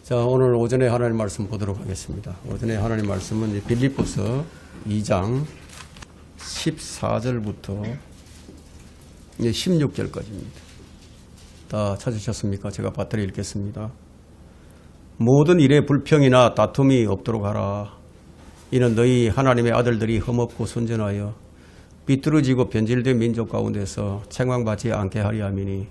자, 오늘 오전에 하나님 말씀 보도록 하겠습니다. 오전에 하나님 말씀은 빌립보서 2장 14절부터 16절까지입니다. 다 찾으셨습니까? 제가 받들어 읽겠습니다. 모든 일에 불평이나 다툼이 없도록 하라. 이는 너희 하나님의 아들들이 흠없고 순전하여 비뚤어지고 변질된 민족 가운데서 책망받지 않게 하려 함이니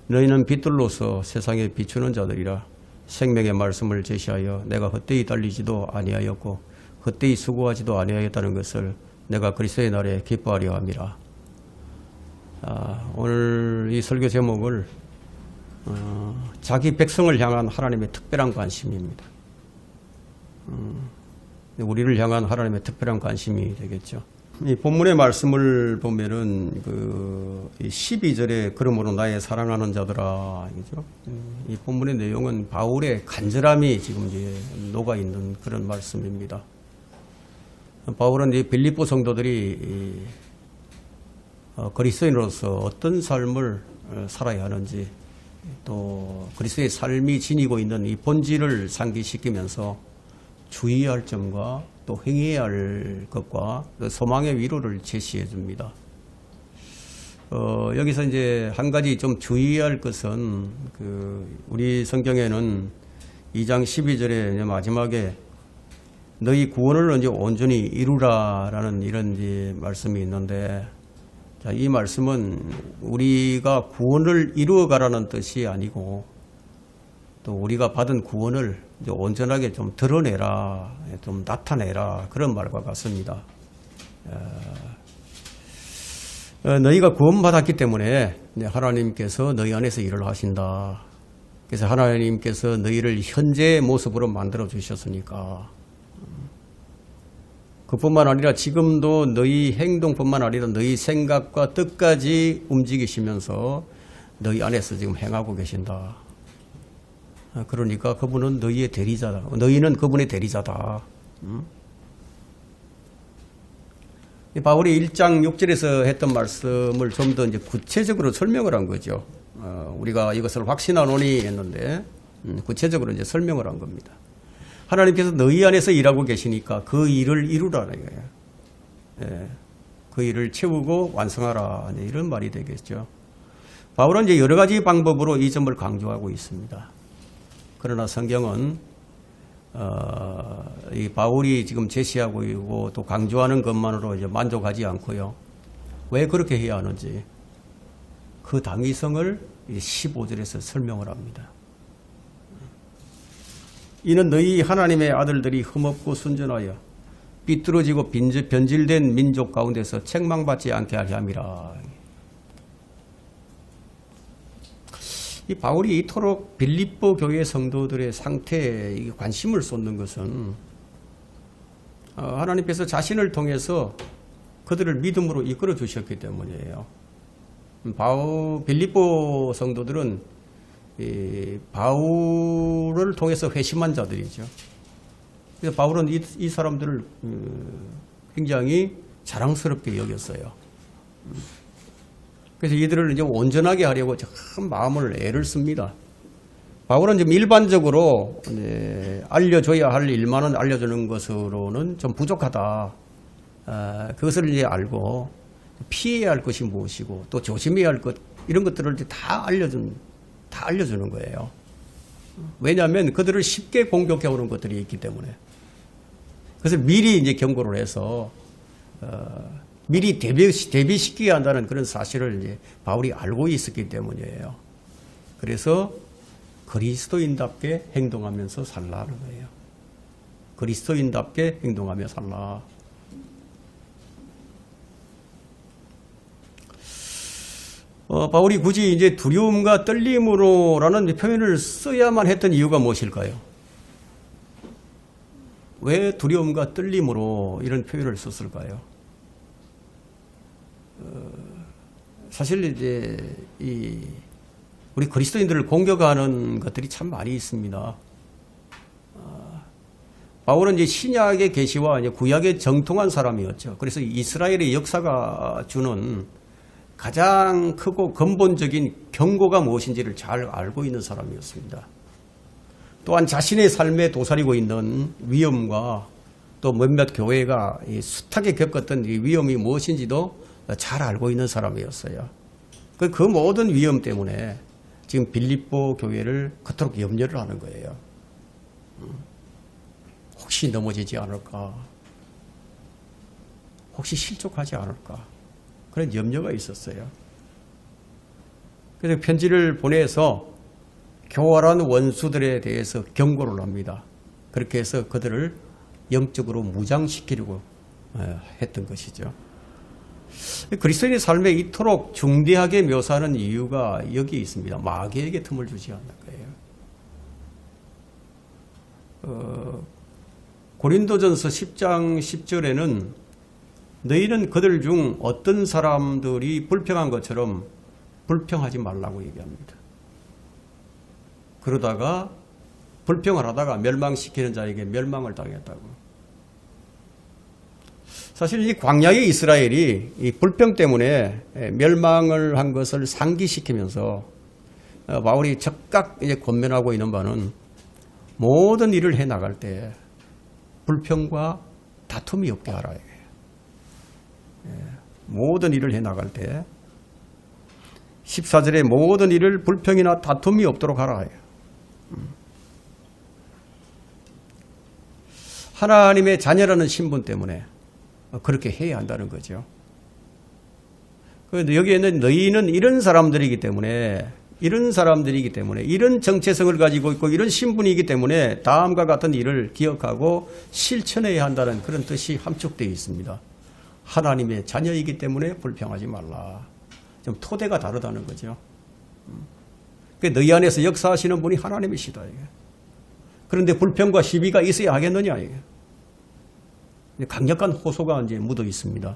너희는 빛들로서 세상에 비추는 자들이라. 생명의 말씀을 제시하여 내가 헛되이 달리지도 아니하였고 헛되이 수고하지도 아니하였다는 것을 내가 그리스도의 날에 기뻐하려 함이라. 오늘 이 설교 제목을 자기 백성을 향한 하나님의 특별한 관심입니다. 우리를 향한 하나님의 특별한 관심이 되겠죠. 이 본문의 말씀을 보면은 12절에 그러므로 나의 사랑하는 자들아, 이죠. 이 본문의 내용은 바울의 간절함이 지금 이제 녹아 있는 그런 말씀입니다. 바울은 이 빌립보 성도들이 그리스도인으로서 어떤 삶을 살아야 하는지, 또 그리스도의 삶이 지니고 있는 이 본질을 상기시키면서 주의할 점과 또 행해야 할 것과 소망의 위로를 제시해 줍니다. 여기서 이제 한 가지 좀 주의할 것은 우리 성경에는 2장 12절에 마지막에 너희 구원을 이제 온전히 이루라라는 이런 이제 말씀이 있는데, 자, 이 말씀은 우리가 구원을 이루어가라는 뜻이 아니고 또 우리가 받은 구원을 이제 온전하게 좀 드러내라, 좀 나타내라, 그런 말과 같습니다. 너희가 구원받았기 때문에 하나님께서 너희 안에서 일을 하신다. 그래서 하나님께서 너희를 현재의 모습으로 만들어 주셨으니까, 그뿐만 아니라 지금도 너희 행동뿐만 아니라 너희 생각과 뜻까지 움직이시면서 너희 안에서 지금 행하고 계신다. 그러니까 그분은 너희의 대리자다. 너희는 그분의 대리자다. 바울이 1장 6절에서 했던 말씀을 좀 더 이제 구체적으로 설명을 한 거죠. 우리가 이것을 확신하노니 했는데 구체적으로 이제 설명을 한 겁니다. 하나님께서 너희 안에서 일하고 계시니까 그 일을 이루라는 거예요. 예, 그 일을 채우고 완성하라, 이런 말이 되겠죠. 바울은 이제 여러 가지 방법으로 이 점을 강조하고 있습니다. 그러나 성경은 이 바울이 지금 제시하고 있고 또 강조하는 것만으로 이제 만족하지 않고요. 왜 그렇게 해야 하는지 그 당위성을 15절에서 설명을 합니다. 이는 너희 하나님의 아들들이 흠없고 순전하여 삐뚤어지고 변질된 민족 가운데서 책망받지 않게 하려 함이라. 이 바울이 이토록 빌립보 교회 성도들의 상태에 관심을 쏟는 것은 하나님께서 자신을 통해서 그들을 믿음으로 이끌어 주셨기 때문이에요. 빌립보 성도들은 바울을 통해서 회심한 자들이죠. 그래서 바울은 이 사람들을 굉장히 자랑스럽게 여겼어요. 그래서 이들을 이제 온전하게 하려고 참 마음을 애를 씁니다. 바울은 지금 일반적으로 알려줘야 할 일만은 알려주는 것으로는 좀 부족하다. 그것을 이제 알고 피해야 할 것이 무엇이고 또 조심해야 할 것, 이런 것들을 다 알려주는 거예요. 왜냐하면 그들을 쉽게 공격해 오는 것들이 있기 때문에. 그래서 미리 이제 경고를 해서 미리 대비시키게 한다는 그런 사실을 이제 바울이 알고 있었기 때문이에요. 그래서 그리스도인답게 행동하면서 살라는 거예요. 그리스도인답게 행동하며 살라. 바울이 굳이 이제 두려움과 떨림으로라는 표현을 써야만 했던 이유가 무엇일까요? 왜 두려움과 떨림으로 이런 표현을 썼을까요? 사실 이제 우리 그리스도인들을 공격하는 것들이 참 많이 있습니다. 바울은 이제 신약의 계시와 이제 구약에 정통한 사람이었죠. 그래서 이스라엘의 역사가 주는 가장 크고 근본적인 경고가 무엇인지를 잘 알고 있는 사람이었습니다. 또한 자신의 삶에 도사리고 있는 위험과 또 몇몇 교회가 숱하게 겪었던 이 위험이 무엇인지도 잘 알고 있는 사람이었어요. 그 모든 위험 때문에 지금 빌립보 교회를 그토록 염려를 하는 거예요. 혹시 넘어지지 않을까? 혹시 실족하지 않을까? 그런 염려가 있었어요. 그래서 편지를 보내서 교활한 원수들에 대해서 경고를 합니다. 그렇게 해서 그들을 영적으로 무장시키려고 했던 것이죠. 그리스도인의 삶에 이토록 중대하게 묘사하는 이유가 여기에 있습니다. 마귀에게 틈을 주지 않는 거예요. 고린도전서 10장 10절에는 너희는 그들 중 어떤 사람들이 불평한 것처럼 불평하지 말라고 얘기합니다. 그러다가 불평을 하다가 멸망시키는 자에게 멸망을 당했다고. 사실 이 광야의 이스라엘이 이 불평 때문에 멸망을 한 것을 상기시키면서 바울이 적각 이제 권면하고 있는 바는 모든 일을 해 나갈 때 불평과 다툼이 없게 하라. 모든 일을 해 나갈 때 14절에 모든 일을 불평이나 다툼이 없도록 하라. 하나님의 자녀라는 신분 때문에 그렇게 해야 한다는 거죠. 여기에는 너희는 이런 사람들이기 때문에 이런 정체성을 가지고 있고 이런 신분이기 때문에 다음과 같은 일을 기억하고 실천해야 한다는 그런 뜻이 함축되어 있습니다. 하나님의 자녀이기 때문에 불평하지 말라. 좀 토대가 다르다는 거죠. 너희 안에서 역사하시는 분이 하나님이시다. 그런데 불평과 시비가 있어야 하겠느냐. 강력한 호소가 이제 묻어 있습니다.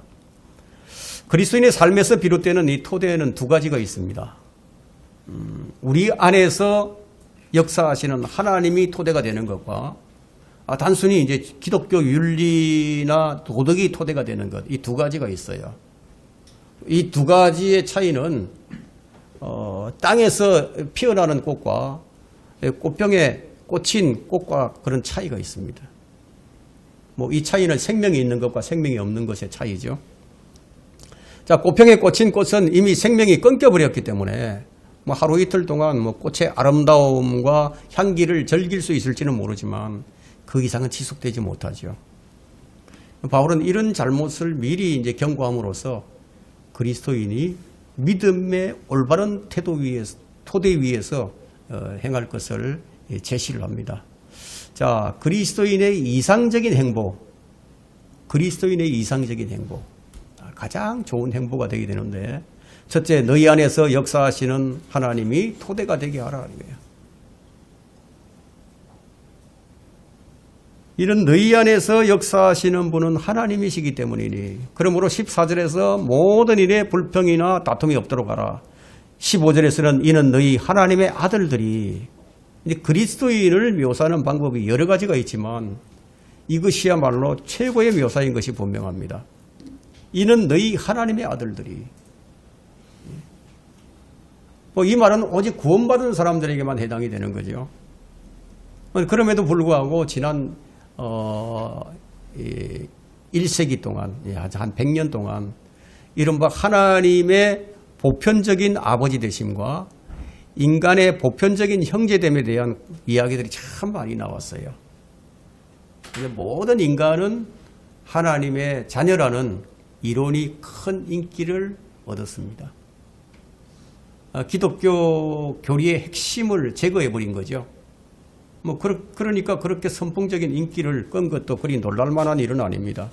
그리스도인의 삶에서 비롯되는 이 토대에는 두 가지가 있습니다. 우리 안에서 역사하시는 하나님이 토대가 되는 것과 단순히 이제 기독교 윤리나 도덕이 토대가 되는 것, 이 두 가지가 있어요. 이 두 가지의 차이는 땅에서 피어나는 꽃과 꽃병에 꽂힌 꽃과 그런 차이가 있습니다. 이 차이는 생명이 있는 것과 생명이 없는 것의 차이죠. 자, 꽃병에 꽂힌 꽃은 이미 생명이 끊겨버렸기 때문에 하루 이틀 동안 꽃의 아름다움과 향기를 즐길 수 있을지는 모르지만 그 이상은 지속되지 못하죠. 바울은 이런 잘못을 미리 이제 경고함으로써 그리스도인이 믿음의 올바른 토대 위에서 행할 것을 제시를 합니다. 자, 그리스도인의 이상적인 행복, 가장 좋은 행보가 되게 되는데, 첫째, 너희 안에서 역사하시는 하나님이 토대가 되게 하라는 거예요. 이런 너희 안에서 역사하시는 분은 하나님이시기 때문이니, 그러므로 14절에서 모든 일에 불평이나 다툼이 없도록 하라. 15절에서는 이는 너희 하나님의 아들들이, 그리스도인을 묘사하는 방법이 여러 가지가 있지만 이것이야말로 최고의 묘사인 것이 분명합니다. 이는 너희 하나님의 아들들이. 이 말은 오직 구원받은 사람들에게만 해당이 되는 거죠. 그럼에도 불구하고 지난 1세기 동안, 한 100년 동안 이른바 하나님의 보편적인 아버지 되심과 인간의 보편적인 형제됨에 대한 이야기들이 참 많이 나왔어요. 모든 인간은 하나님의 자녀라는 이론이 큰 인기를 얻었습니다. 기독교 교리의 핵심을 제거해버린 거죠. 그러니까 그렇게 선풍적인 인기를 끈 것도 그리 놀랄만한 일은 아닙니다.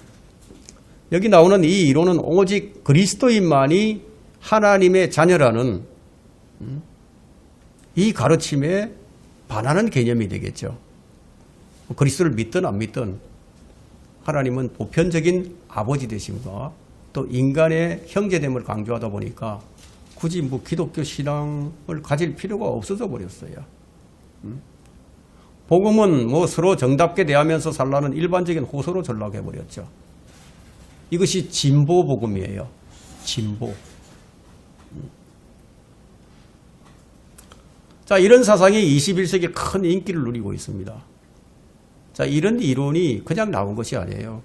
여기 나오는 이 이론은 오직 그리스도인만이 하나님의 자녀라는 이 가르침에 반하는 개념이 되겠죠. 그리스도를 믿든 안 믿든 하나님은 보편적인 아버지 되심과 또 인간의 형제됨을 강조하다 보니까 굳이 기독교 신앙을 가질 필요가 없어져 버렸어요. 복음은 서로 정답게 대하면서 살라는 일반적인 호소로 전락해 버렸죠. 이것이 진보 복음이에요. 진보. 자, 이런 사상이 21세기에 큰 인기를 누리고 있습니다. 자, 이런 이론이 그냥 나온 것이 아니에요.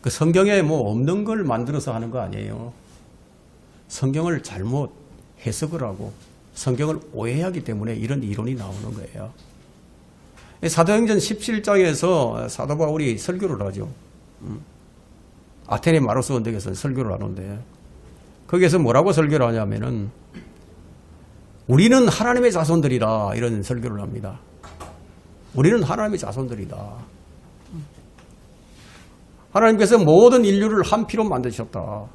그 성경에 뭐 없는 걸 만들어서 하는 거 아니에요. 성경을 잘못 해석을 하고 성경을 오해하기 때문에 이런 이론이 나오는 거예요. 사도행전 17장에서 사도 바울이 설교를 하죠. 아테네 마로스 언덕에서 설교를 하는데 거기에서 뭐라고 설교를 하냐면은 우리는 하나님의 자손들이다 이런 설교를 합니다. 우리는 하나님의 자손들이다. 하나님께서 모든 인류를 한 피로 만드셨다.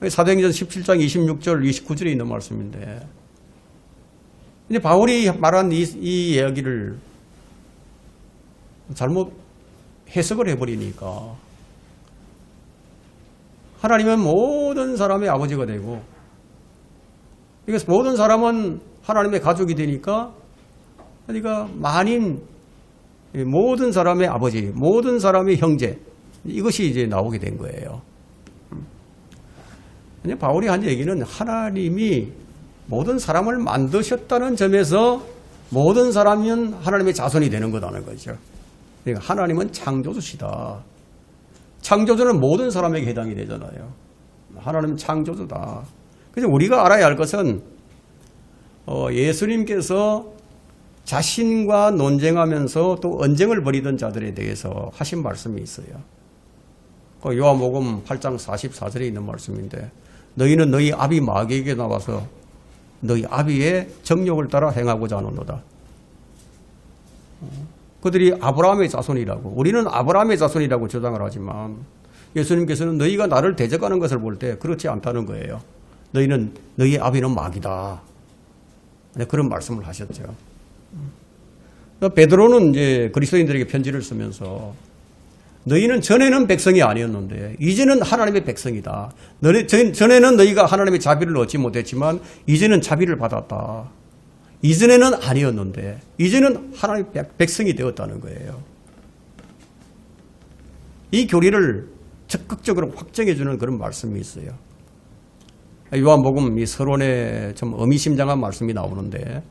사도행전 17장 26절 29절에 있는 말씀인데 근데 바울이 말한 이 이야기를 잘못 해석을 해버리니까 하나님은 모든 사람의 아버지가 되고 그래서 모든 사람은 하나님의 가족이 되니까 그러니까 만인 모든 사람의 아버지, 모든 사람의 형제 이것이 이제 나오게 된 거예요. 바울이 한 얘기는 하나님이 모든 사람을 만드셨다는 점에서 모든 사람은 하나님의 자손이 되는 거라는 거죠. 그러니까 하나님은 창조주시다. 창조주는 모든 사람에게 해당이 되잖아요. 하나님은 창조주다. 그래서 우리가 알아야 할 것은 예수님께서 자신과 논쟁하면서 또 언쟁을 벌이던 자들에 대해서 하신 말씀이 있어요. 요한복음 8장 44절에 있는 말씀인데 너희는 너희 아비 마귀에게 나와서 너희 아비의 정욕을 따라 행하고자 하는도다. 그들이 아브라함의 자손이라고 우리는 아브라함의 자손이라고 주장을 하지만 예수님께서는 너희가 나를 대적하는 것을 볼 때 그렇지 않다는 거예요. 너희 아비는 마귀다. 그런 말씀을 하셨죠. 베드로는 이제 그리스도인들에게 편지를 쓰면서 너희는 전에는 백성이 아니었는데 이제는 하나님의 백성이다. 전에는 너희가 하나님의 자비를 얻지 못했지만 이제는 자비를 받았다. 이전에는 아니었는데 이제는 하나님의 백성이 되었다는 거예요. 이 교리를 적극적으로 확정해주는 그런 말씀이 있어요. 요한복음 이 서론에 좀 의미심장한 말씀이 나오는데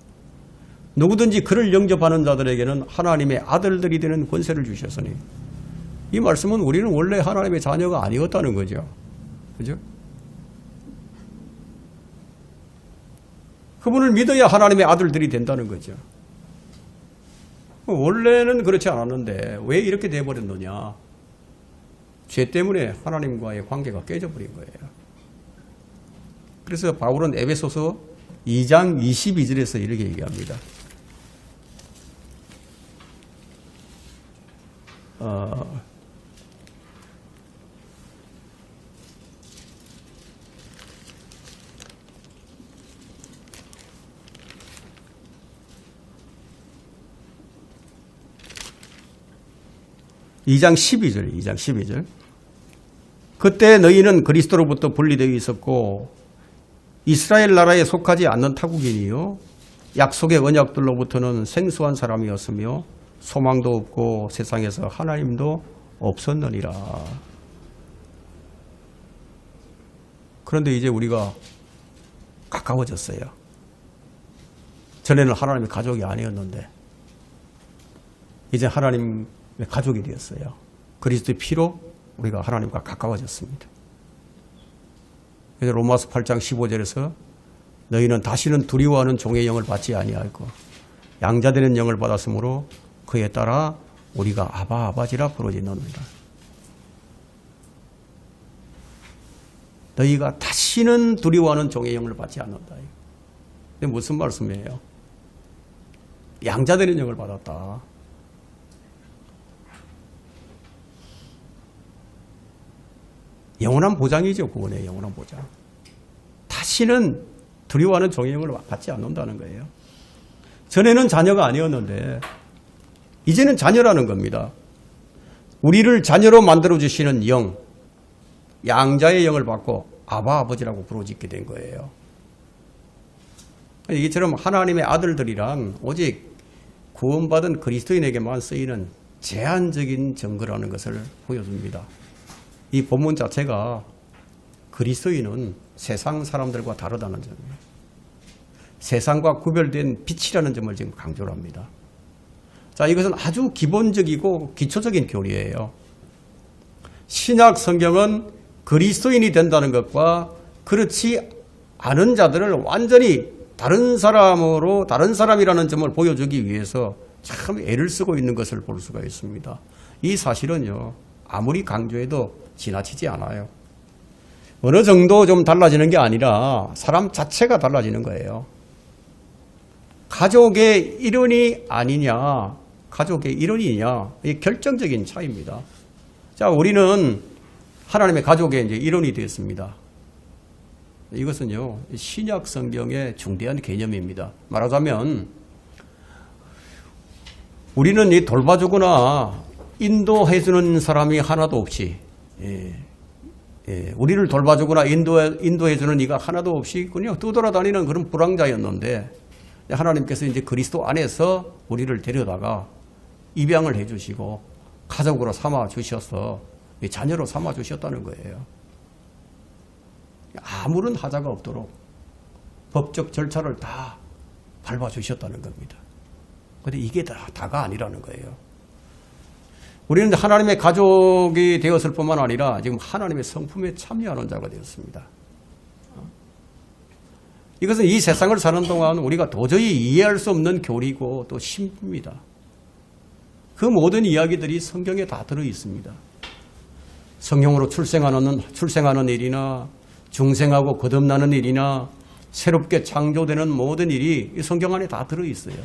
누구든지 그를 영접하는 자들에게는 하나님의 아들들이 되는 권세를 주셨으니 이 말씀은 우리는 원래 하나님의 자녀가 아니었다는 거죠. 그죠? 그분을 믿어야 하나님의 아들들이 된다는 거죠. 원래는 그렇지 않았는데 왜 이렇게 돼버렸느냐. 죄 때문에 하나님과의 관계가 깨져버린 거예요. 그래서 바울은 에베소서 2장 22절에서 이렇게 얘기합니다. 2장 12절. 그때 너희는 그리스도로부터 분리되어 있었고 이스라엘 나라에 속하지 않는 타국인이요 약속의 언약들로부터는 생소한 사람이었으며 소망도 없고 세상에서 하나님도 없었느니라. 그런데 이제 우리가 가까워졌어요. 전에는 하나님의 가족이 아니었는데 이제 하나님의 가족이 되었어요. 그리스도의 피로 우리가 하나님과 가까워졌습니다. 그래서 로마서 8장 15절에서 너희는 다시는 두려워하는 종의 영을 받지 아니하고 양자되는 영을 받았으므로 그에 따라 우리가 아바 아바지라 부르짖느니라. 너희가 다시는 두려워하는 종의 영을 받지 않는다. 근데 무슨 말씀이에요? 양자되는 영을 받았다. 영원한 보장이죠. 구원의 영원한 보장. 다시는 두려워하는 종의 영을 받지 않는다는 거예요. 전에는 자녀가 아니었는데 이제는 자녀라는 겁니다. 우리를 자녀로 만들어주시는 영, 양자의 영을 받고 아바 아버지라고 부르짖게 된 거예요. 이처럼 하나님의 아들들이란 오직 구원받은 그리스도인에게만 쓰이는 제한적인 증거라는 것을 보여줍니다. 이 본문 자체가 그리스도인은 세상 사람들과 다르다는 점이에요. 세상과 구별된 빛이라는 점을 지금 강조를 합니다. 자, 이것은 아주 기본적이고 기초적인 교리예요. 신약 성경은 그리스도인이 된다는 것과 그렇지 않은 자들을 완전히 다른 사람이라는 점을 보여주기 위해서 참 애를 쓰고 있는 것을 볼 수가 있습니다. 이 사실은요, 아무리 강조해도 지나치지 않아요. 어느 정도 좀 달라지는 게 아니라 사람 자체가 달라지는 거예요. 가족의 일원이 아니냐, 가족의 일원이냐, 이 결정적인 차이입니다. 자, 우리는 하나님의 가족의 이제 일원이 되었습니다. 이것은요, 신약 성경의 중대한 개념입니다. 말하자면, 우리는 이 돌봐주거나 인도해주는 사람이 하나도 없이, 우리를 돌봐주거나 인도해주는 이가 하나도 없이 그냥 떠돌아다니는 그런 불황자였는데, 하나님께서 이제 그리스도 안에서 우리를 데려다가 입양을 해주시고, 가족으로 삼아주셔서, 자녀로 삼아주셨다는 거예요. 아무런 하자가 없도록 법적 절차를 다 밟아주셨다는 겁니다. 그런데 이게 다가 아니라는 거예요. 우리는 하나님의 가족이 되었을 뿐만 아니라 지금 하나님의 성품에 참여하는 자가 되었습니다. 이것은 이 세상을 사는 동안 우리가 도저히 이해할 수 없는 교리고 또 신부입니다. 그 모든 이야기들이 성경에 다 들어 있습니다. 성령으로 출생하는 일이나 중생하고 거듭나는 일이나 새롭게 창조되는 모든 일이 이 성경 안에 다 들어 있어요.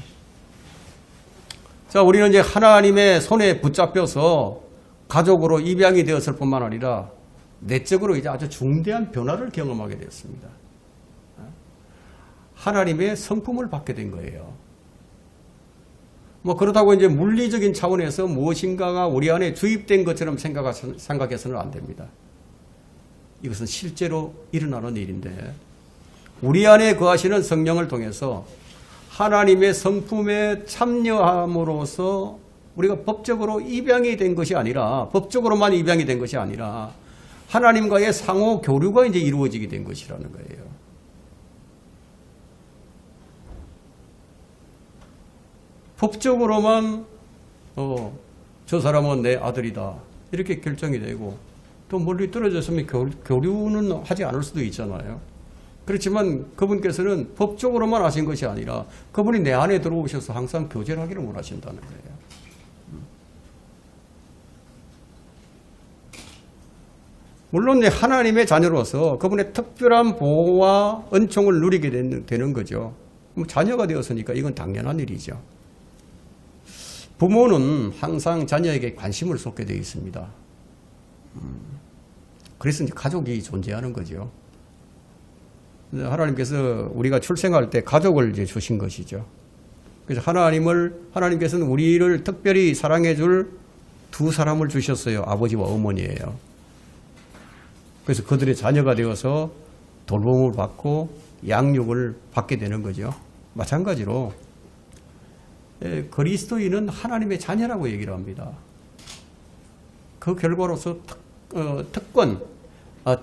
자, 우리는 이제 하나님의 손에 붙잡혀서 가족으로 입양이 되었을 뿐만 아니라 내적으로 이제 아주 중대한 변화를 경험하게 되었습니다. 하나님의 성품을 받게 된 거예요. 뭐 그렇다고 이제 물리적인 차원에서 무엇인가가 우리 안에 주입된 것처럼 생각해서는 안 됩니다. 이것은 실제로 일어나는 일인데, 우리 안에 거하시는 성령을 통해서 하나님의 성품에 참여함으로써 우리가 법적으로 입양이 된 것이 아니라, 법적으로만 입양이 된 것이 아니라 하나님과의 상호 교류가 이제 이루어지게 된 것이라는 거예요. 법적으로만 저 사람은 내 아들이다 이렇게 결정이 되고, 또 멀리 떨어졌으면 교류는 하지 않을 수도 있잖아요. 그렇지만 그분께서는 법적으로만 하신 것이 아니라 그분이 내 안에 들어오셔서 항상 교제를 하기를 원하신다는 거예요. 물론 하나님의 자녀로서 그분의 특별한 보호와 은총을 누리게 되는 거죠. 자녀가 되었으니까 이건 당연한 일이죠. 부모는 항상 자녀에게 관심을 쏟게 되어 있습니다. 그래서 이제 가족이 존재하는 거죠. 하나님께서 우리가 출생할 때 가족을 이제 주신 것이죠. 그래서 하나님께서는 우리를 특별히 사랑해 줄 두 사람을 주셨어요. 아버지와 어머니예요. 그래서 그들의 자녀가 되어서 돌봄을 받고 양육을 받게 되는 거죠. 마찬가지로 그리스도인은 하나님의 자녀라고 얘기를 합니다. 그 결과로서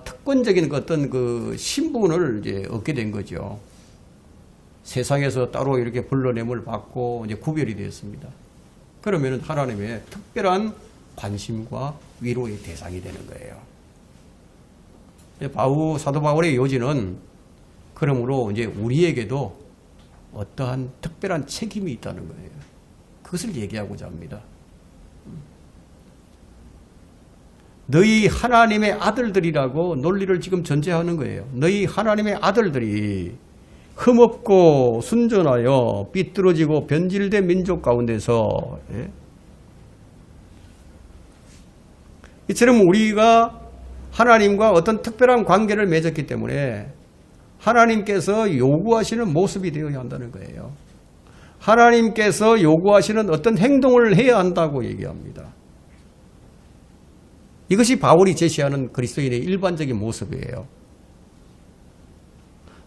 특권적인 어떤 그 신분을 이제 얻게 된 거죠. 세상에서 따로 이렇게 불러냄을 받고 이제 구별이 되었습니다. 그러면 하나님의 특별한 관심과 위로의 대상이 되는 거예요. 사도 바울의 요지는 그러므로 이제 우리에게도 어떠한 특별한 책임이 있다는 거예요. 그것을 얘기하고자 합니다. 너희 하나님의 아들들이라고 논리를 지금 전제하는 거예요. 너희 하나님의 아들들이 흠없고 순전하여 삐뚤어지고 변질된 민족 가운데서, 이처럼 우리가 하나님과 어떤 특별한 관계를 맺었기 때문에 하나님께서 요구하시는 모습이 되어야 한다는 거예요. 하나님께서 요구하시는 어떤 행동을 해야 한다고 얘기합니다. 이것이 바울이 제시하는 그리스도인의 일반적인 모습이에요.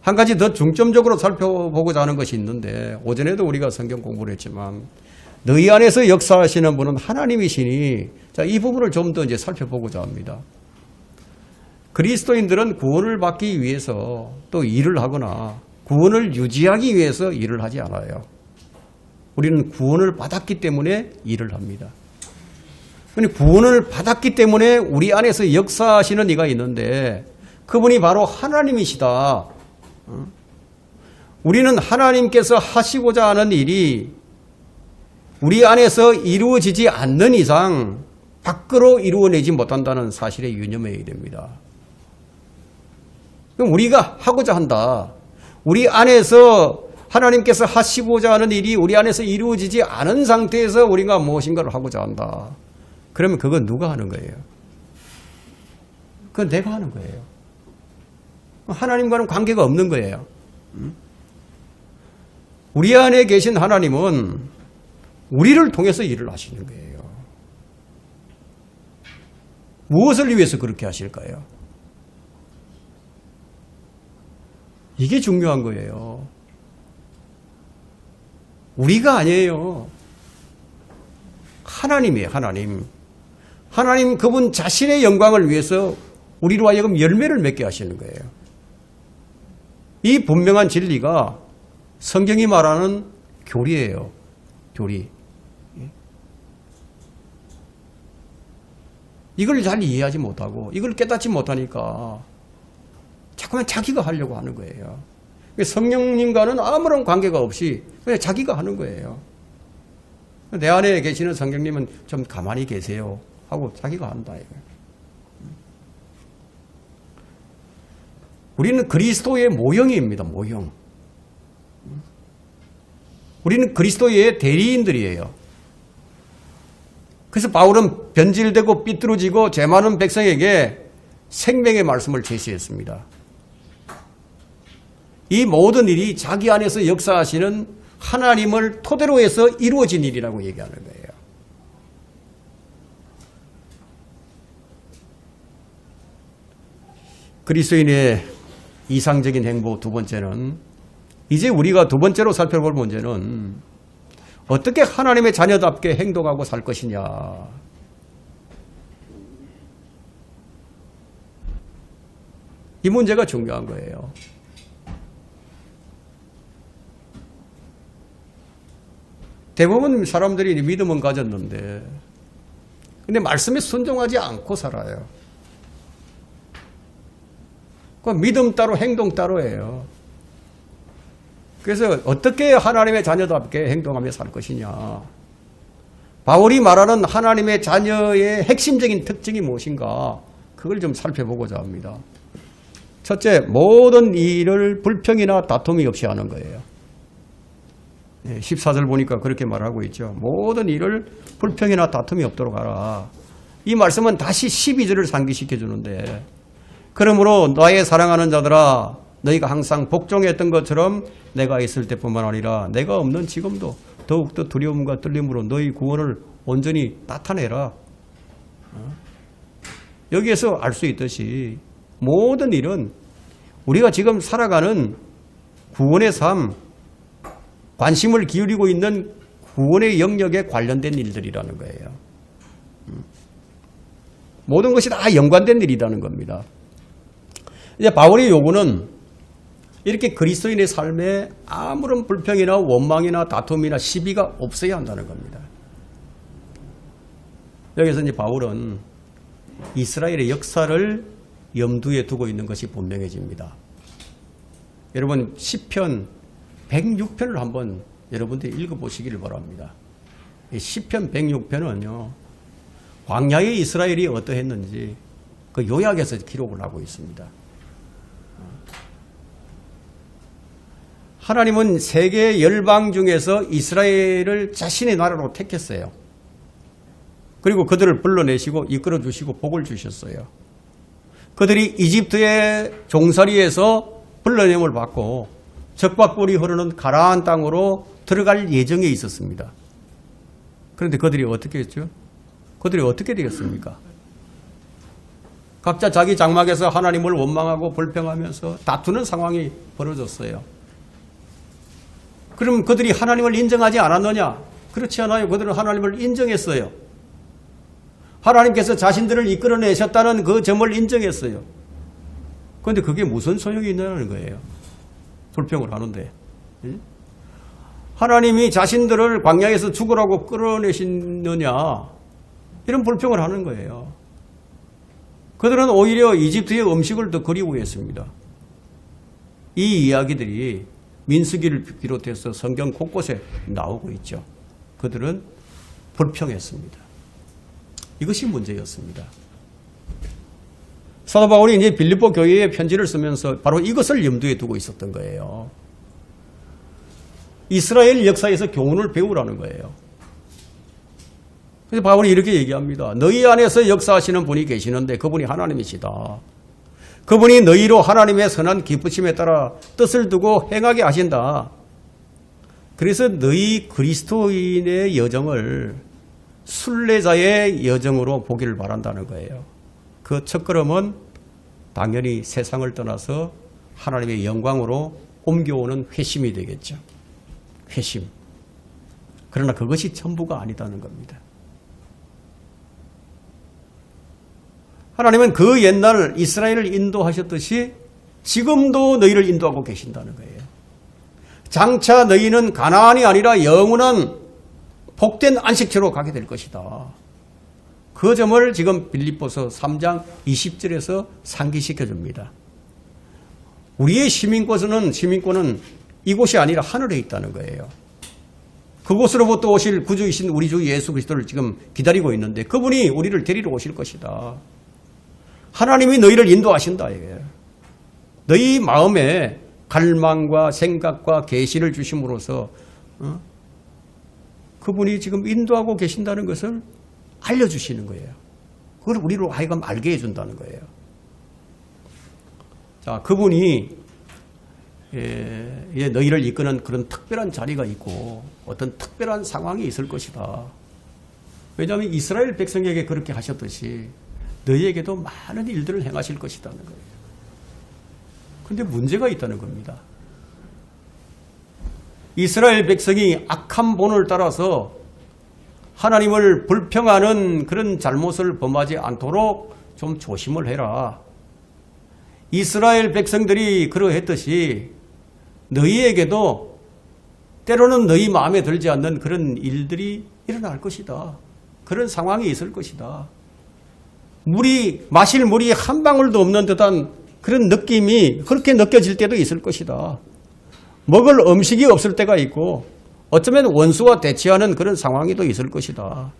한 가지 더 중점적으로 살펴보고자 하는 것이 있는데, 오전에도 우리가 성경 공부를 했지만 너희 안에서 역사하시는 분은 하나님이시니, 자, 이 부분을 좀 더 이제 살펴보고자 합니다. 그리스도인들은 구원을 받기 위해서 또 일을 하거나 구원을 유지하기 위해서 일을 하지 않아요. 우리는 구원을 받았기 때문에 일을 합니다. 구원을 받았기 때문에 우리 안에서 역사하시는 이가 있는데 그분이 바로 하나님이시다. 우리는 하나님께서 하시고자 하는 일이 우리 안에서 이루어지지 않는 이상 밖으로 이루어내지 못한다는 사실에 유념해야 됩니다. 그럼 우리가 하고자 한다. 우리 안에서 하나님께서 하시고자 하는 일이 우리 안에서 이루어지지 않은 상태에서 우리가 무엇인가를 하고자 한다. 그러면 그건 누가 하는 거예요? 그건 내가 하는 거예요. 하나님과는 관계가 없는 거예요. 우리 안에 계신 하나님은 우리를 통해서 일을 하시는 거예요. 무엇을 위해서 그렇게 하실까요? 이게 중요한 거예요. 우리가 아니에요. 하나님이에요, 하나님. 하나님 그분 자신의 영광을 위해서 우리로 하여금 열매를 맺게 하시는 거예요. 이 분명한 진리가 성경이 말하는 교리예요. 교리. 이걸 잘 이해하지 못하고 이걸 깨닫지 못하니까 자꾸만 자기가 하려고 하는 거예요. 성령님과는 아무런 관계가 없이 그냥 자기가 하는 거예요. 내 안에 계시는 성령님은 좀 가만히 계세요 하고 자기가 한다. 우리는 그리스도의 모형입니다. 모형. 우리는 그리스도의 대리인들이에요. 그래서 바울은 변질되고 삐뚤어지고 죄 많은 백성에게 생명의 말씀을 제시했습니다. 이 모든 일이 자기 안에서 역사하시는 하나님을 토대로 해서 이루어진 일이라고 얘기하는 거예요. 그리스도인의 이상적인 행보 두 번째는, 이제 우리가 두 번째로 살펴볼 문제는 어떻게 하나님의 자녀답게 행동하고 살 것이냐. 이 문제가 중요한 거예요. 대부분 사람들이 믿음은 가졌는데 근데 말씀에 순종하지 않고 살아요. 그 믿음 따로 행동 따로예요. 그래서 어떻게 하나님의 자녀답게 행동하며 살 것이냐. 바울이 말하는 하나님의 자녀의 핵심적인 특징이 무엇인가, 그걸 좀 살펴보고자 합니다. 첫째, 모든 일을 불평이나 다툼이 없이 하는 거예요. 14절 보니까 그렇게 말하고 있죠. 모든 일을 불평이나 다툼이 없도록 하라. 이 말씀은 다시 12절을 상기시켜 주는데, 그러므로 나의 사랑하는 자들아, 너희가 항상 복종했던 것처럼 내가 있을 때뿐만 아니라 내가 없는 지금도 더욱더 두려움과 떨림으로 너희 구원을 온전히 나타내라. 여기에서 알 수 있듯이 모든 일은 우리가 지금 살아가는 구원의 삶, 관심을 기울이고 있는 구원의 영역에 관련된 일들이라는 거예요. 모든 것이 다 연관된 일이라는 겁니다. 이제 바울의 요구는 이렇게 그리스도인의 삶에 아무런 불평이나 원망이나 다툼이나 시비가 없어야 한다는 겁니다. 여기서 이제 바울은 이스라엘의 역사를 염두에 두고 있는 것이 분명해집니다. 여러분 시편 106편을 한번 여러분들이 읽어보시기를 바랍니다. 이 시편 106편은요, 광야의 이스라엘이 어떠했는지 그 요약해서 기록을 하고 있습니다. 하나님은 세계 열방 중에서 이스라엘을 자신의 나라로 택했어요. 그리고 그들을 불러내시고 이끌어 주시고 복을 주셨어요. 그들이 이집트의 종살이에서 불러냄을 받고 적박불이 흐르는 가나안 땅으로 들어갈 예정에 있었습니다. 그런데 그들이 어떻게 했죠? 그들이 어떻게 되었습니까? 각자 자기 장막에서 하나님을 원망하고 불평하면서 다투는 상황이 벌어졌어요. 그럼 그들이 하나님을 인정하지 않았느냐? 그렇지 않아요. 그들은 하나님을 인정했어요. 하나님께서 자신들을 이끌어내셨다는 그 점을 인정했어요. 그런데 그게 무슨 소용이 있냐는 거예요. 불평을 하는데. 하나님이 자신들을 광야에서 죽으라고 끌어내시느냐, 이런 불평을 하는 거예요. 그들은 오히려 이집트의 음식을 더 그리워했습니다. 이 이야기들이 민수기를 비롯해서 성경 곳곳에 나오고 있죠. 그들은 불평했습니다. 이것이 문제였습니다. 사도 바울이 이제 빌립보 교회에 편지를 쓰면서 바로 이것을 염두에 두고 있었던 거예요. 이스라엘 역사에서 교훈을 배우라는 거예요. 그래서 바울이 이렇게 얘기합니다. 너희 안에서 역사하시는 분이 계시는데 그분이 하나님이시다. 그분이 너희로 하나님의 선한 기쁘심에 따라 뜻을 두고 행하게 하신다. 그래서 너희 그리스도인의 여정을 순례자의 여정으로 보기를 바란다는 거예요. 그 첫걸음은 당연히 세상을 떠나서 하나님의 영광으로 옮겨오는 회심이 되겠죠. 회심. 그러나 그것이 전부가 아니다는 겁니다. 하나님은 그 옛날 이스라엘을 인도하셨듯이 지금도 너희를 인도하고 계신다는 거예요. 장차 너희는 가나안이 아니라 영원한 복된 안식처로 가게 될 것이다. 그 점을 지금 빌립보서 3장 20절에서 상기시켜 줍니다. 우리의 시민권은 이곳이 아니라 하늘에 있다는 거예요. 그곳으로부터 오실 구주이신 우리 주 예수 그리스도를 지금 기다리고 있는데 그분이 우리를 데리러 오실 것이다. 하나님이 너희를 인도하신다. 이게. 너희 마음에 갈망과 생각과 계시를 주심으로써 그분이 지금 인도하고 계신다는 것을 알려주시는 거예요. 그걸 우리로 하여금 알게 해준다는 거예요. 자, 그분이 너희를 이끄는 그런 특별한 자리가 있고 어떤 특별한 상황이 있을 것이다. 왜냐하면 이스라엘 백성에게 그렇게 하셨듯이 너희에게도 많은 일들을 행하실 것이라는 거예요. 그런데 문제가 있다는 겁니다. 이스라엘 백성이 악한 본을 따라서 하나님을 불평하는 그런 잘못을 범하지 않도록 좀 조심을 해라. 이스라엘 백성들이 그러했듯이 너희에게도 때로는 너희 마음에 들지 않는 그런 일들이 일어날 것이다. 그런 상황이 있을 것이다. 마실 물이 한 방울도 없는 듯한 그런 느낌이 그렇게 느껴질 때도 있을 것이다. 먹을 음식이 없을 때가 있고 어쩌면 원수와 대치하는 그런 상황이 또 있을 것이다.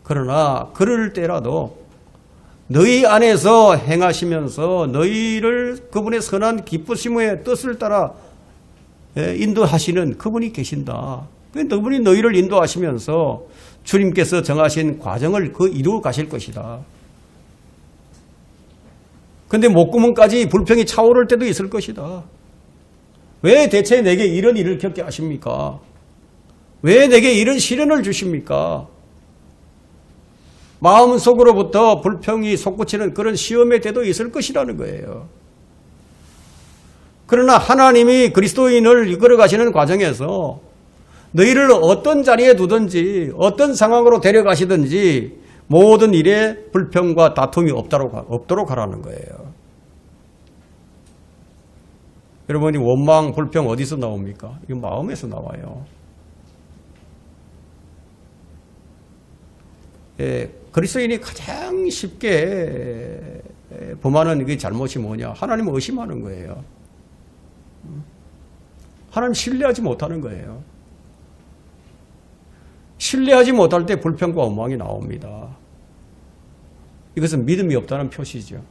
그러나 그럴 때라도 너희 안에서 행하시면서 너희를 그분의 선한 기쁘심의 뜻을 따라 인도하시는 그분이 계신다. 그분이 너희를 인도하시면서 주님께서 정하신 과정을 이루어 가실 것이다. 그런데 목구멍까지 불평이 차오를 때도 있을 것이다. 왜 대체 내게 이런 일을 겪게 하십니까? 왜 내게 이런 시련을 주십니까? 마음속으로부터 불평이 솟구치는 그런 시험의 때도 있을 것이라는 거예요. 그러나 하나님이 그리스도인을 이끌어 가시는 과정에서 너희를 어떤 자리에 두든지 어떤 상황으로 데려가시든지 모든 일에 불평과 다툼이 없도록 하라는 거예요. 여러분이 원망, 불평 어디서 나옵니까? 이거 마음에서 나와요. 그리스도인이 가장 쉽게 범하는 그 잘못이 뭐냐? 하나님을 의심하는 거예요. 하나님 신뢰하지 못하는 거예요. 신뢰하지 못할 때 불평과 원망이 나옵니다. 이것은 믿음이 없다는 표시죠.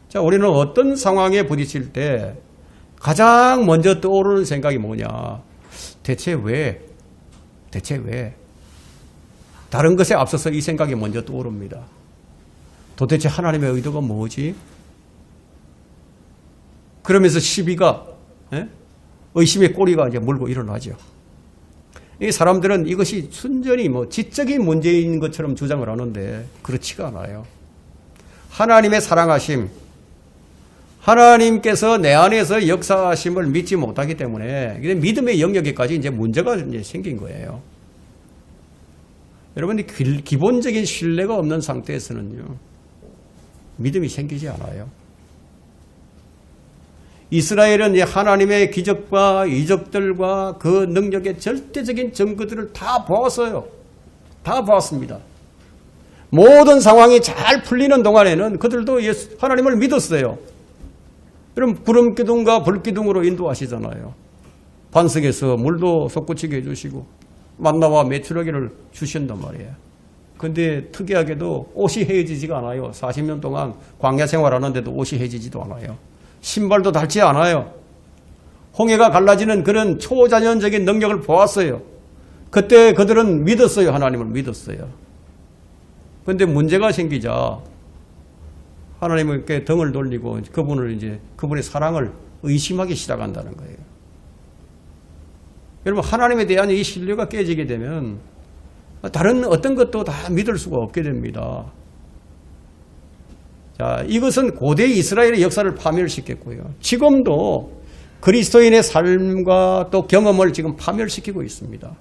자, 우리는 어떤 상황에 부딪힐 때 가장 먼저 떠오르는 생각이 뭐냐? 대체 왜? 다른 것에 앞서서 이 생각이 먼저 떠오릅니다. 도대체 하나님의 의도가 뭐지? 그러면서 시비가 의심의 꼬리가 이제 물고 일어나죠. 이 사람들은 이것이 순전히 지적인 문제인 것처럼 주장을 하는데 그렇지가 않아요. 하나님의 사랑하심, 하나님께서 내 안에서 역사하심을 믿지 못하기 때문에 믿음의 영역에까지 이제 문제가 이제 생긴 거예요. 여러분이 기본적인 신뢰가 없는 상태에서는요, 믿음이 생기지 않아요. 이스라엘은 하나님의 기적과 이적들과 그 능력의 절대적인 증거들을 다 보았어요. 다 보았습니다. 모든 상황이 잘 풀리는 동안에는 그들도 하나님을 믿었어요. 그럼 구름기둥과 불기둥으로 인도하시잖아요. 반석에서 물도 솟구치게 해주시고 만나와 메추라기를 주신단 말이에요. 근데 특이하게도 옷이 헤어지지가 않아요. 40년 동안 광야 생활하는데도 옷이 헤어지지도 않아요. 신발도 닳지 않아요. 홍해가 갈라지는 그런 초자연적인 능력을 보았어요. 그때 그들은 믿었어요. 하나님을 믿었어요. 그런데 문제가 생기자 하나님께 등을 돌리고 그분의 사랑을 의심하기 시작한다는 거예요. 여러분, 하나님에 대한 이 신뢰가 깨지게 되면 다른 어떤 것도 다 믿을 수가 없게 됩니다. 자, 이것은 고대 이스라엘의 역사를 파멸시켰고요. 지금도 그리스도인의 삶과 또 경험을 지금 파멸시키고 있습니다.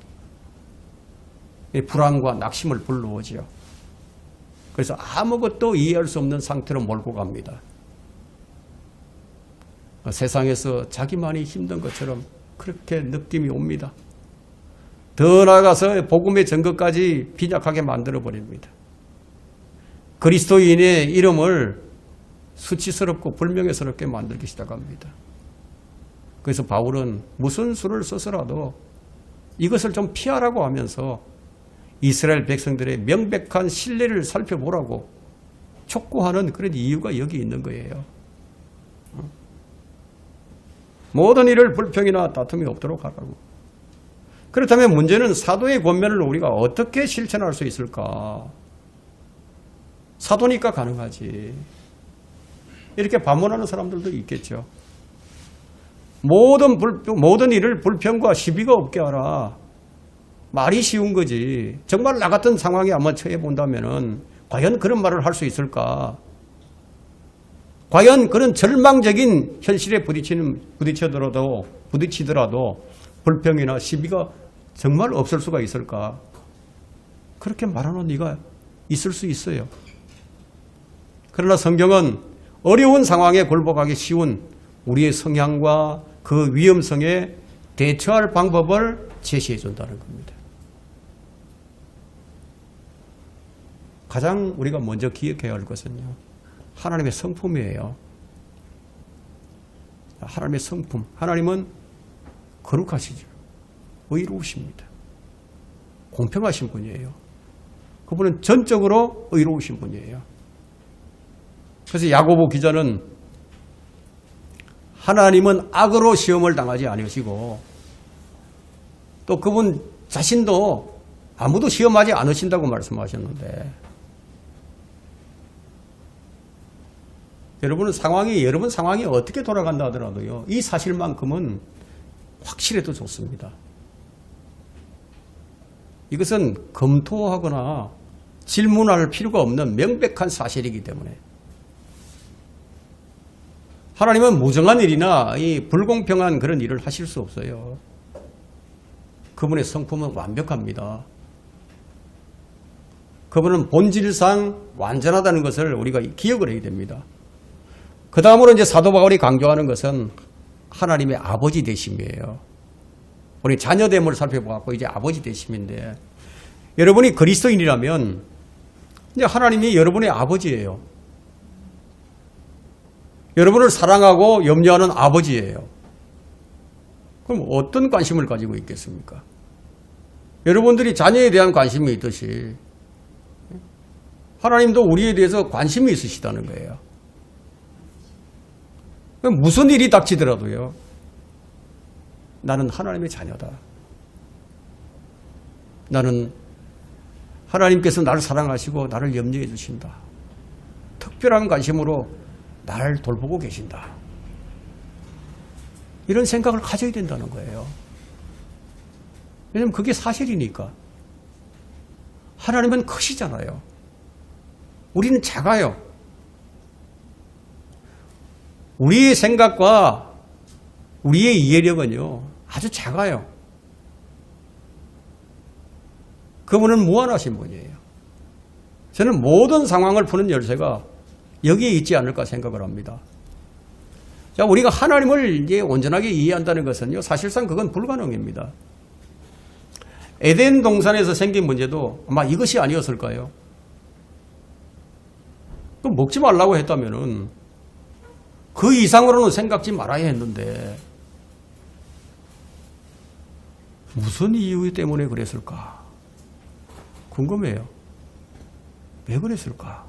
불안과 낙심을 불러오죠. 그래서 아무것도 이해할 수 없는 상태로 몰고 갑니다. 세상에서 자기만이 힘든 것처럼 그렇게 느낌이 옵니다. 더 나아가서 복음의 증거까지 빈약하게 만들어버립니다. 그리스도인의 이름을 수치스럽고 불명예스럽게 만들기 시작합니다. 그래서 바울은 무슨 수를 써서라도 이것을 좀 피하라고 하면서 이스라엘 백성들의 명백한 신뢰를 살펴보라고 촉구하는 그런 이유가 여기 있는 거예요. 모든 일을 불평이나 다툼이 없도록 하라고. 그렇다면 문제는 사도의 권면을 우리가 어떻게 실천할 수 있을까? 사도니까 가능하지. 이렇게 반문하는 사람들도 있겠죠. 모든 일을 불평과 시비가 없게 하라. 말이 쉬운 거지. 정말 나 같은 상황에 한번 처해 본다면은 과연 그런 말을 할 수 있을까? 과연 그런 절망적인 현실에 부딪히더라도 불평이나 시비가 정말 없을 수가 있을까? 그렇게 말하는 이가 있을 수 있어요. 그러나 성경은 어려운 상황에 굴복하기 쉬운 우리의 성향과 그 위험성에 대처할 방법을 제시해 준다는 겁니다. 가장 우리가 먼저 기억해야 할 것은요, 하나님의 성품이에요. 하나님의 성품. 하나님은 거룩하시죠. 의로우십니다. 공평하신 분이에요. 그분은 전적으로 의로우신 분이에요. 그래서 야고보 기자는 하나님은 악으로 시험을 당하지 않으시고 또 그분 자신도 아무도 시험하지 않으신다고 말씀하셨는데, 여러분 상황이 어떻게 돌아간다 하더라도요, 이 사실만큼은 확실해도 좋습니다. 이것은 검토하거나 질문할 필요가 없는 명백한 사실이기 때문에 하나님은 무정한 일이나 이 불공평한 그런 일을 하실 수 없어요. 그분의 성품은 완벽합니다. 그분은 본질상 완전하다는 것을 우리가 기억을 해야 됩니다. 그 다음으로 이제 사도 바울이 강조하는 것은 하나님의 아버지 되심이에요. 우리 자녀됨을 살펴보고 이제 아버지 되심인데, 여러분이 그리스도인이라면 이제 하나님이 여러분의 아버지예요. 여러분을 사랑하고 염려하는 아버지예요. 그럼 어떤 관심을 가지고 있겠습니까? 여러분들이 자녀에 대한 관심이 있듯이 하나님도 우리에 대해서 관심이 있으시다는 거예요. 무슨 일이 닥치더라도요, 나는 하나님의 자녀다. 나는 하나님께서 나를 사랑하시고 나를 염려해 주신다. 특별한 관심으로 나를 돌보고 계신다. 이런 생각을 가져야 된다는 거예요. 왜냐하면 그게 사실이니까. 하나님은 크시잖아요. 우리는 작아요. 우리의 생각과 우리의 이해력은요, 아주 작아요. 그분은 무한하신 분이에요. 저는 모든 상황을 푸는 열쇠가 여기에 있지 않을까 생각을 합니다. 자, 우리가 하나님을 이제 온전하게 이해한다는 것은요, 사실상 그건 불가능입니다. 에덴 동산에서 생긴 문제도 아마 이것이 아니었을까요? 그럼 먹지 말라고 했다면은 그 이상으로는 생각지 말아야 했는데 무슨 이유 때문에 그랬을까? 궁금해요. 왜 그랬을까?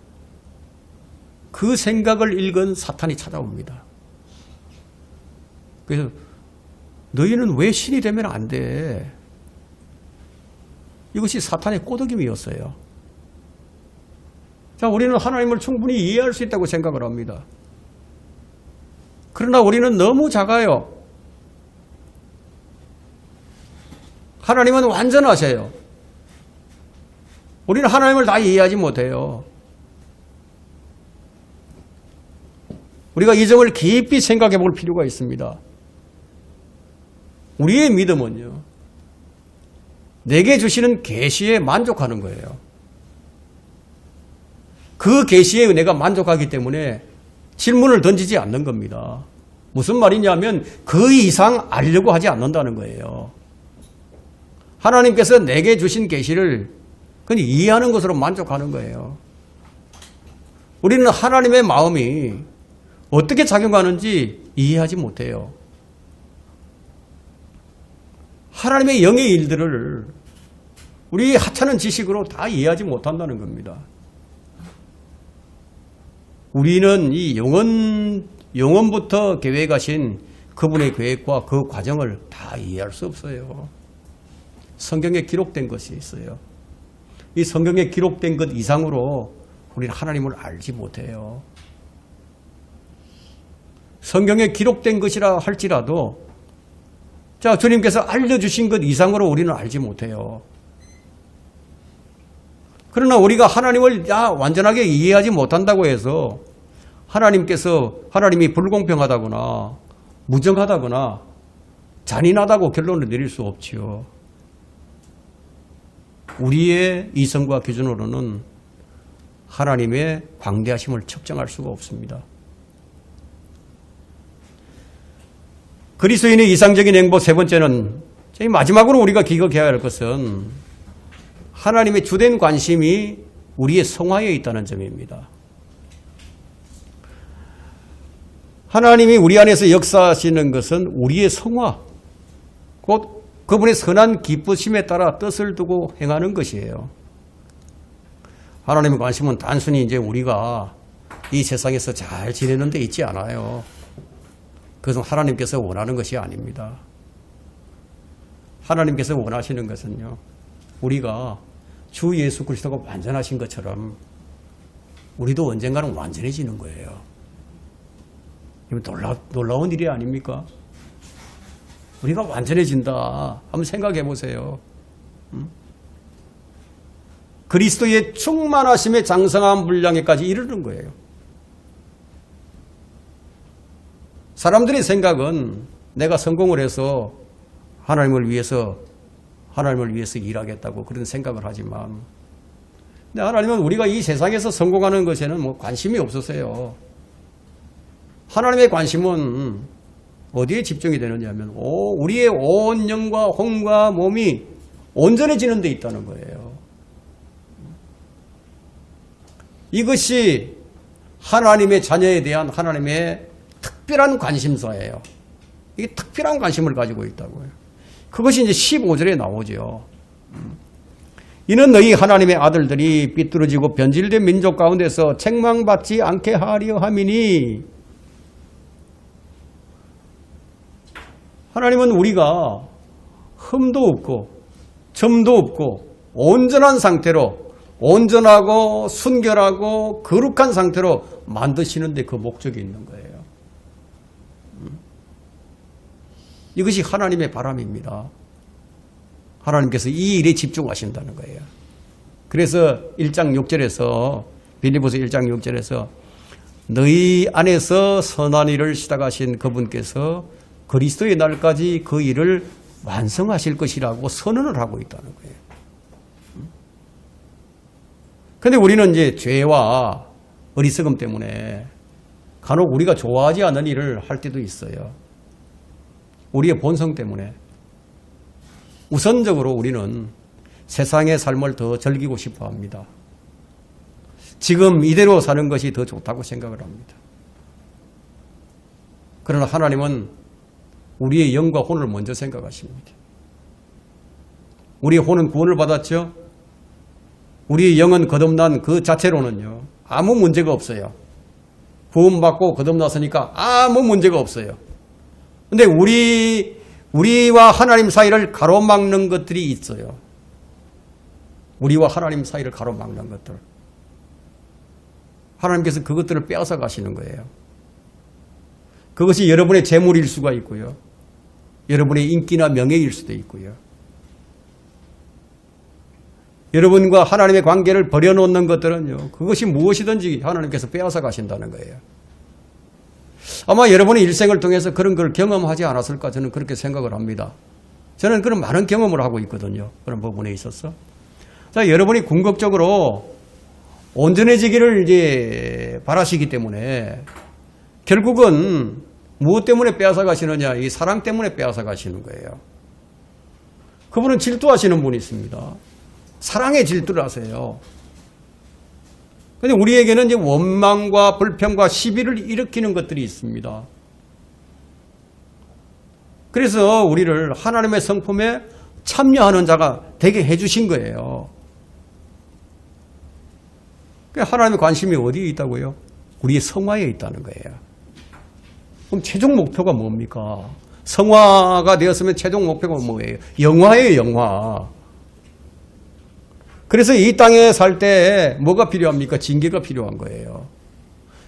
그 생각을 읽은 사탄이 찾아옵니다. 그래서 너희는 왜 신이 되면 안 돼? 이것이 사탄의 꼬드김이었어요. 자, 우리는 하나님을 충분히 이해할 수 있다고 생각을 합니다. 그러나 우리는 너무 작아요. 하나님은 완전하세요. 우리는 하나님을 다 이해하지 못해요. 우리가 이 점을 깊이 생각해 볼 필요가 있습니다. 우리의 믿음은요, 내게 주시는 계시에 만족하는 거예요. 그 계시에 내가 만족하기 때문에 질문을 던지지 않는 겁니다. 무슨 말이냐면 그 이상 알려고 하지 않는다는 거예요. 하나님께서 내게 주신 계시를 그냥 이해하는 것으로 만족하는 거예요. 우리는 하나님의 마음이 어떻게 작용하는지 이해하지 못해요. 하나님의 영의 일들을 우리 하찮은 지식으로 다 이해하지 못한다는 겁니다. 우리는 이 영원부터 계획하신 그분의 계획과 그 과정을 다 이해할 수 없어요. 성경에 기록된 것이 있어요. 이 성경에 기록된 것 이상으로 우리는 하나님을 알지 못해요. 성경에 기록된 것이라 할지라도 자, 주님께서 알려주신 것 이상으로 우리는 알지 못해요. 그러나 우리가 하나님을 완전하게 이해하지 못한다고 해서 하나님이 불공평하다거나 무정하다거나 잔인하다고 결론을 내릴 수 없지요. 우리의 이성과 기준으로는 하나님의 광대하심을 측정할 수가 없습니다. 그리스도인의 이상적인 행보 세 번째는 마지막으로 우리가 기억해야 할 것은 하나님의 주된 관심이 우리의 성화에 있다는 점입니다. 하나님이 우리 안에서 역사하시는 것은 우리의 성화, 곧 그분의 선한 기쁘심에 따라 뜻을 두고 행하는 것이에요. 하나님의 관심은 단순히 이제 우리가 이 세상에서 잘 지내는 데 있지 않아요. 그것은 하나님께서 원하는 것이 아닙니다. 하나님께서 원하시는 것은요, 우리가 주 예수 그리스도가 완전하신 것처럼 우리도 언젠가는 완전해지는 거예요. 놀라운 일이 아닙니까? 우리가 완전해진다. 한번 생각해 보세요. 그리스도의 충만하심의 장성한 분량에까지 이르는 거예요. 사람들의 생각은 내가 성공을 해서 하나님을 위해서 일하겠다고 그런 생각을 하지만, 근데 하나님은 우리가 이 세상에서 성공하는 것에는 관심이 없으세요. 하나님의 관심은 어디에 집중이 되느냐 하면 우리의 온 영과 혼과 몸이 온전해지는 데 있다는 거예요. 이것이 하나님의 자녀에 대한 하나님의 특별한 관심사예요. 이게 특별한 관심을 가지고 있다고요. 그것이 이제 15절에 나오죠. 이는 너희 하나님의 아들들이 삐뚤어지고 변질된 민족 가운데서 책망받지 않게 하려 함이니, 하나님은 우리가 흠도 없고 점도 없고 온전한 상태로, 온전하고 순결하고 거룩한 상태로 만드시는데 그 목적이 있는 거예요. 이것이 하나님의 바람입니다. 하나님께서 이 일에 집중하신다는 거예요. 그래서 1장 6절에서 빌립보서 1장 6절에서 너희 안에서 선한 일을 시작하신 그분께서 그리스도의 날까지 그 일을 완성하실 것이라고 선언을 하고 있다는 거예요. 그런데 우리는 이제 죄와 어리석음 때문에 간혹 우리가 좋아하지 않는 일을 할 때도 있어요. 우리의 본성 때문에. 우선적으로 우리는 세상의 삶을 더 즐기고 싶어 합니다. 지금 이대로 사는 것이 더 좋다고 생각을 합니다. 그러나 하나님은 우리의 영과 혼을 먼저 생각하십니다. 우리의 혼은 구원을 받았죠. 우리의 영은 거듭난 그 자체로는요, 아무 문제가 없어요. 구원받고 거듭났으니까 아무 문제가 없어요. 근데 우리와 하나님 사이를 가로막는 것들이 있어요. 우리와 하나님 사이를 가로막는 것들. 하나님께서 그것들을 빼앗아 가시는 거예요. 그것이 여러분의 재물일 수가 있고요. 여러분의 인기나 명예일 수도 있고요. 여러분과 하나님의 관계를 버려놓는 것들은요, 그것이 무엇이든지 하나님께서 빼앗아 가신다는 거예요. 아마 여러분의 일생을 통해서 그런 걸 경험하지 않았을까 저는 그렇게 생각을 합니다. 저는 그런 많은 경험을 하고 있거든요. 그런 부분에 있어서. 자, 여러분이 궁극적으로 온전해지기를 이제 바라시기 때문에 결국은 무엇 때문에 빼앗아 가시느냐? 이 사랑 때문에 빼앗아 가시는 거예요. 그분은 질투하시는 분이 있습니다. 사랑에 질투를 하세요. 근데 우리에게는 이제 원망과 불평과 시비를 일으키는 것들이 있습니다. 그래서 우리를 하나님의 성품에 참여하는 자가 되게 해주신 거예요. 하나님의 관심이 어디에 있다고요? 우리의 성화에 있다는 거예요. 그럼 최종 목표가 뭡니까? 성화가 되었으면 최종 목표가 뭐예요? 영화예요, 영화. 그래서 이 땅에 살 때 뭐가 필요합니까? 징계가 필요한 거예요.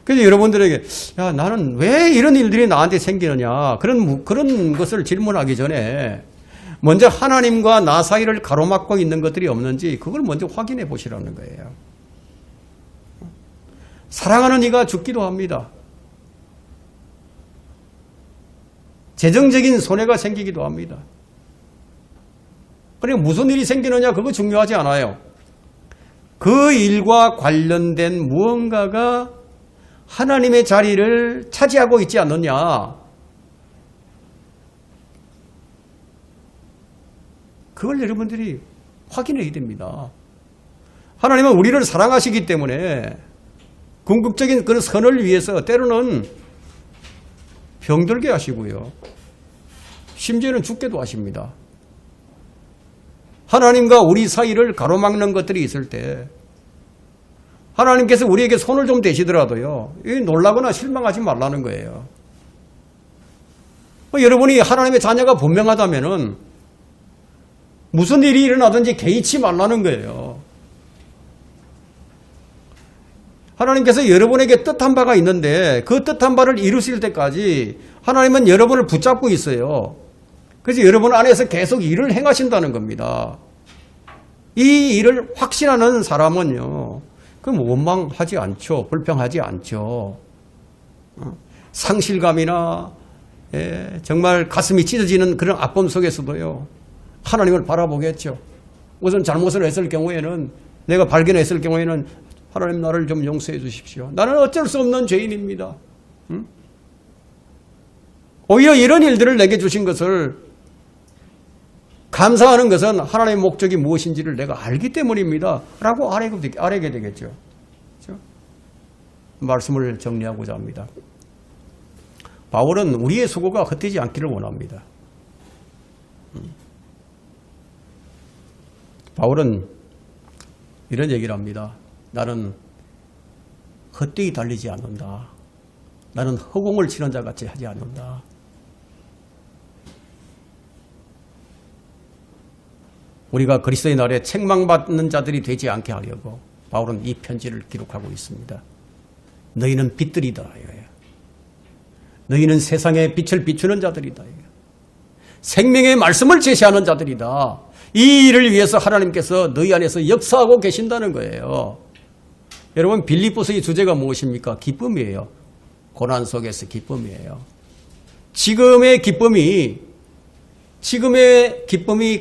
그래서 여러분들에게, 야, 나는 왜 이런 일들이 나한테 생기느냐? 그런 것을 질문하기 전에 먼저 하나님과 나 사이를 가로막고 있는 것들이 없는지 그걸 먼저 확인해 보시라는 거예요. 사랑하는 이가 죽기도 합니다. 재정적인 손해가 생기기도 합니다. 그러니까 무슨 일이 생기느냐 그거 중요하지 않아요. 그 일과 관련된 무언가가 하나님의 자리를 차지하고 있지 않느냐. 그걸 여러분들이 확인해야 됩니다. 하나님은 우리를 사랑하시기 때문에 궁극적인 그런 선을 위해서 때로는 병들게 하시고요. 심지어는 죽게도 하십니다. 하나님과 우리 사이를 가로막는 것들이 있을 때 하나님께서 우리에게 손을 좀 대시더라도요, 놀라거나 실망하지 말라는 거예요. 여러분이 하나님의 자녀가 분명하다면은 무슨 일이 일어나든지 개의치 말라는 거예요. 하나님께서 여러분에게 뜻한 바가 있는데 그 뜻한 바를 이루실 때까지 하나님은 여러분을 붙잡고 있어요. 그래서 여러분 안에서 계속 일을 행하신다는 겁니다. 이 일을 확신하는 사람은요, 그럼 원망하지 않죠. 불평하지 않죠. 상실감이나 정말 가슴이 찢어지는 그런 아픔 속에서도요, 하나님을 바라보겠죠. 우선 잘못을 했을 경우에는, 내가 발견했을 경우에는 하나님 나를 좀 용서해 주십시오. 나는 어쩔 수 없는 죄인입니다. 오히려 이런 일들을 내게 주신 것을 감사하는 것은 하나님의 목적이 무엇인지를 내가 알기 때문입니다. 라고 알게 되겠죠. 그렇죠? 말씀을 정리하고자 합니다. 바울은 우리의 수고가 헛되지 않기를 원합니다. 바울은 이런 얘기를 합니다. 나는 헛되이 달리지 않는다. 나는 허공을 치는 자 같이 하지 않는다. 우리가 그리스도의 날에 책망받는 자들이 되지 않게 하려고 바울은 이 편지를 기록하고 있습니다. 너희는 빛들이다. 너희는 세상에 빛을 비추는 자들이다. 생명의 말씀을 제시하는 자들이다. 이 일을 위해서 하나님께서 너희 안에서 역사하고 계신다는 거예요. 여러분, 빌립보서의 주제가 무엇입니까? 기쁨이에요. 고난 속에서 기쁨이에요. 지금의 기쁨이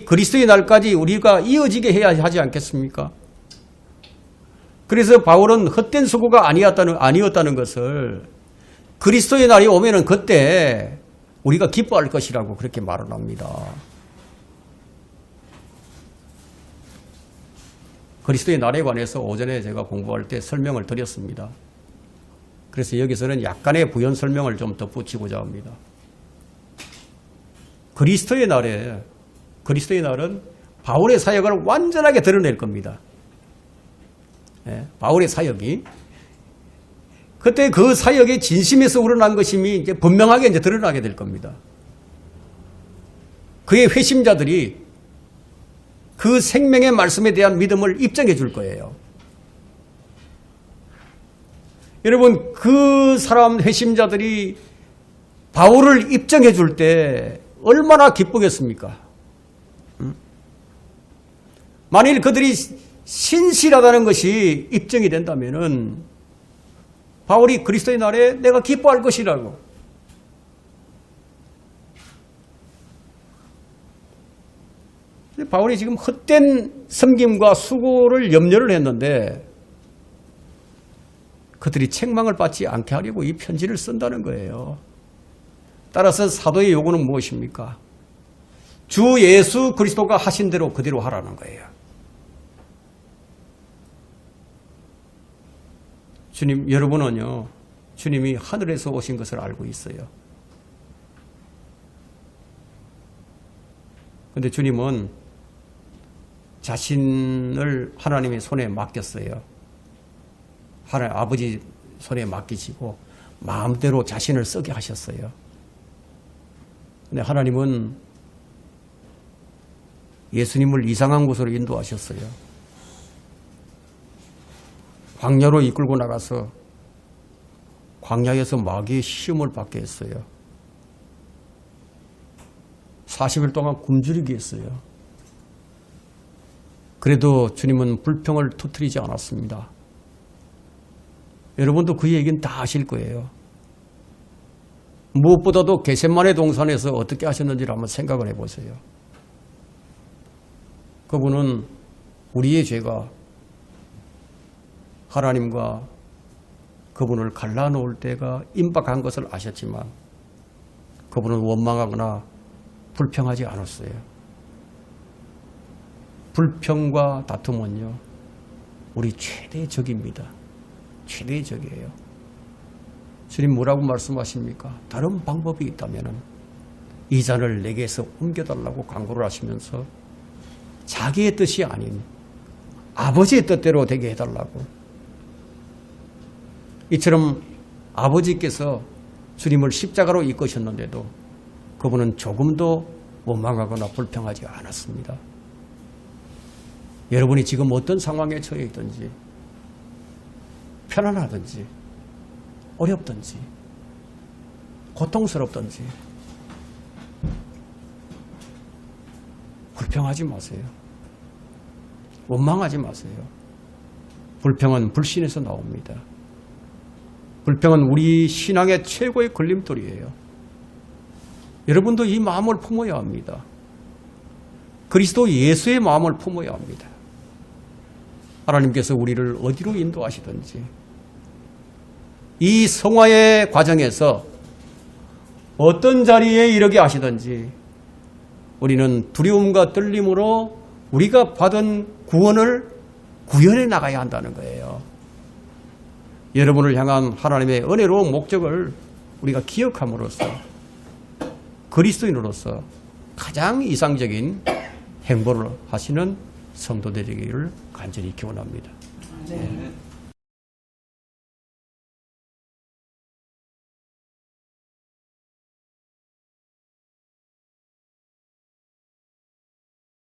그리스도의 날까지 우리가 이어지게 해야 하지 않겠습니까? 그래서 바울은 헛된 수고가 아니었다는 것을 그리스도의 날이 오면은 그때 우리가 기뻐할 것이라고 그렇게 말을 합니다. 그리스도의 날에 관해서 오전에 제가 공부할 때 설명을 드렸습니다. 그래서 여기서는 약간의 부연 설명을 좀 덧붙이고자 합니다. 그리스도의 날은 바울의 사역을 완전하게 드러낼 겁니다. 예, 바울의 사역이 그때 그 사역의 진심에서 우러난 것임이 이제 분명하게 이제 드러나게 될 겁니다. 그의 회심자들이 그 생명의 말씀에 대한 믿음을 입증해 줄 거예요. 여러분, 그 사람 회심자들이 바울을 입증해 줄 때 얼마나 기쁘겠습니까? 만일 그들이 신실하다는 것이 입증이 된다면은 바울이 그리스도의 날에 내가 기뻐할 것이라고. 바울이 지금 헛된 섬김과 수고를 염려를 했는데 그들이 책망을 받지 않게 하려고 이 편지를 쓴다는 거예요. 따라서 사도의 요구는 무엇입니까? 주 예수 그리스도가 하신 대로 그대로 하라는 거예요. 주님, 여러분은요, 주님이 하늘에서 오신 것을 알고 있어요. 그런데 주님은 자신을 하나님의 손에 맡겼어요. 하나님 아버지 손에 맡기시고 마음대로 자신을 쓰게 하셨어요. 근데 하나님은 예수님을 이상한 곳으로 인도하셨어요. 광야로 이끌고 나가서 광야에서 마귀의 시험을 받게 했어요. 40일 동안 굶주리게 했어요. 그래도 주님은 불평을 터뜨리지 않았습니다. 여러분도 그 얘기는 다 아실 거예요. 무엇보다도 겟세마네 동산에서 어떻게 하셨는지를 한번 생각을 해보세요. 그분은 우리의 죄가 하나님과 그분을 갈라놓을 때가 임박한 것을 아셨지만 그분은 원망하거나 불평하지 않았어요. 불평과 다툼은요, 우리 최대의 적입니다. 최대의 적이에요. 주님 뭐라고 말씀하십니까? 다른 방법이 있다면 이 잔을 내게서 옮겨달라고 간구를 하시면서 자기의 뜻이 아닌 아버지의 뜻대로 되게 해달라고. 이처럼 아버지께서 주님을 십자가로 이끄셨는데도 그분은 조금도 원망하거나 불평하지 않았습니다. 여러분이 지금 어떤 상황에 처해 있든지 편안하든지 어렵든지 고통스럽든지 불평하지 마세요. 원망하지 마세요. 불평은 불신에서 나옵니다. 불평은 우리 신앙의 최고의 걸림돌이에요. 여러분도 이 마음을 품어야 합니다. 그리스도 예수의 마음을 품어야 합니다. 하나님께서 우리를 어디로 인도하시든지 이 성화의 과정에서 어떤 자리에 이르게 하시든지 우리는 두려움과 떨림으로 우리가 받은 구원을 구현해 나가야 한다는 거예요. 여러분을 향한 하나님의 은혜로운 목적을 우리가 기억함으로써 그리스도인으로서 가장 이상적인 행보를 하시는 성도들이기를 간절히 기원합니다. 네.